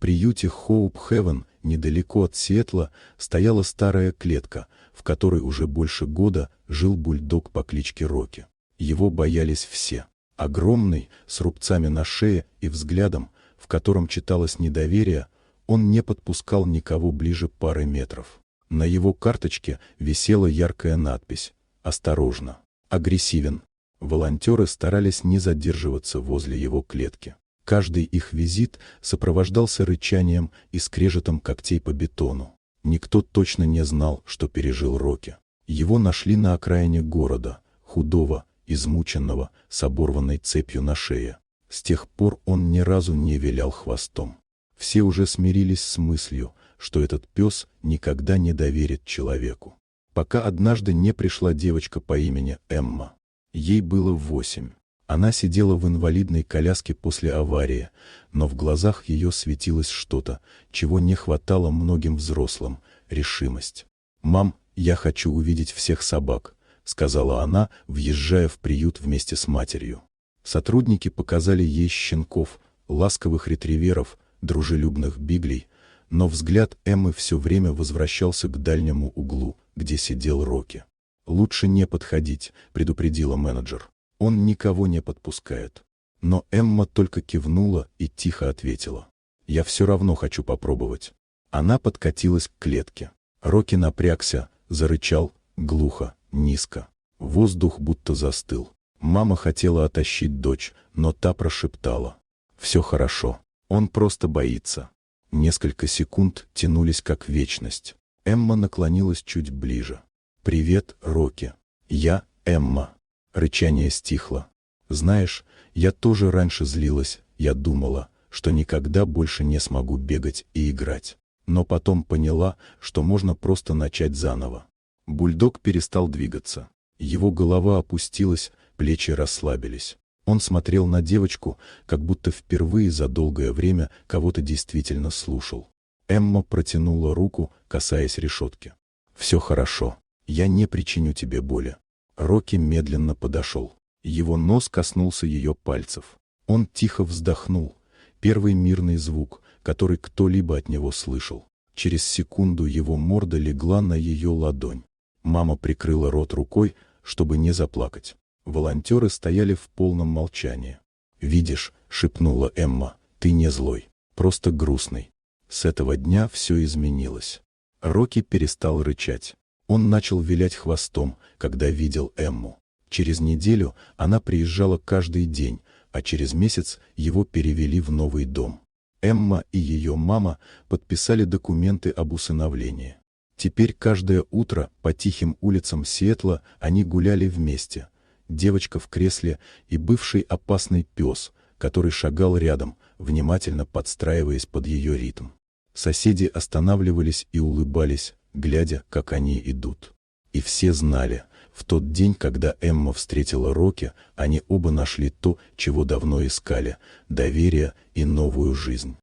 приюте Хоуп Хевен, недалеко от Сиэтла, стояла старая клетка, в которой уже больше года жил бульдог по кличке Рокки. Его боялись все. Огромный, с рубцами на шее и взглядом, в котором читалось недоверие, он не подпускал никого ближе пары метров. На его карточке висела яркая надпись «Осторожно! Агрессивен!». Волонтеры старались не задерживаться возле его клетки. Каждый их визит сопровождался рычанием и скрежетом когтей по бетону. Никто точно не знал, что пережил Рокки. Его нашли на окраине города, худого, измученного, с оборванной цепью на шее. С тех пор он ни разу не вилял хвостом. Все уже смирились с мыслью, что этот пес никогда не доверит человеку. Пока однажды не пришла девочка по имени Эмма. Ей было 8. Она сидела в инвалидной коляске после аварии, но в глазах ее светилось что-то, чего не хватало многим взрослым — решимость. «Мам, я хочу увидеть всех собак», — сказала она, въезжая в приют вместе с матерью. Сотрудники показали ей щенков, ласковых ретриверов, дружелюбных биглей, но взгляд Эммы все время возвращался к дальнему углу, где сидел Рокки. «Лучше не подходить», — предупредила менеджер. «Он никого не подпускает». Но Эмма только кивнула и тихо ответила: «Я все равно хочу попробовать». Она подкатилась к клетке. Рокки напрягся, зарычал, глухо, низко. Воздух будто застыл. Мама хотела оттащить дочь, но та прошептала: «Все хорошо, он просто боится». Несколько секунд тянулись как вечность. Эмма наклонилась чуть ближе. «Привет, Рокки. Я Эмма». Рычание стихло. «Знаешь, я тоже раньше злилась, я думала, что никогда больше не смогу бегать и играть. Но потом поняла, что можно просто начать заново». Бульдог перестал двигаться. Его голова опустилась, плечи расслабились. Он смотрел на девочку, как будто впервые за долгое время кого-то действительно слушал. Эмма протянула руку, касаясь решетки. «Все хорошо. Я не причиню тебе боли». Рокки медленно подошел. Его нос коснулся ее пальцев. Он тихо вздохнул. Первый мирный звук, который кто-либо от него слышал. Через секунду его морда легла на ее ладонь. Мама прикрыла рот рукой, чтобы не заплакать. Волонтеры стояли в полном молчании. «Видишь», — шепнула Эмма, — «ты не злой, просто грустный». С этого дня все изменилось. Рокки перестал рычать. Он начал вилять хвостом, когда видел Эмму. Через неделю она приезжала каждый день, а через месяц его перевели в новый дом. Эмма и ее мама подписали документы об усыновлении. Теперь каждое утро по тихим улицам Сиэтла они гуляли вместе. Девочка в кресле и бывший опасный пес, который шагал рядом, внимательно подстраиваясь под ее ритм. Соседи останавливались и улыбались, глядя, как они идут. И все знали, в тот день, когда Эмма встретила Рокки, они оба нашли то, чего давно искали — доверие и новую жизнь.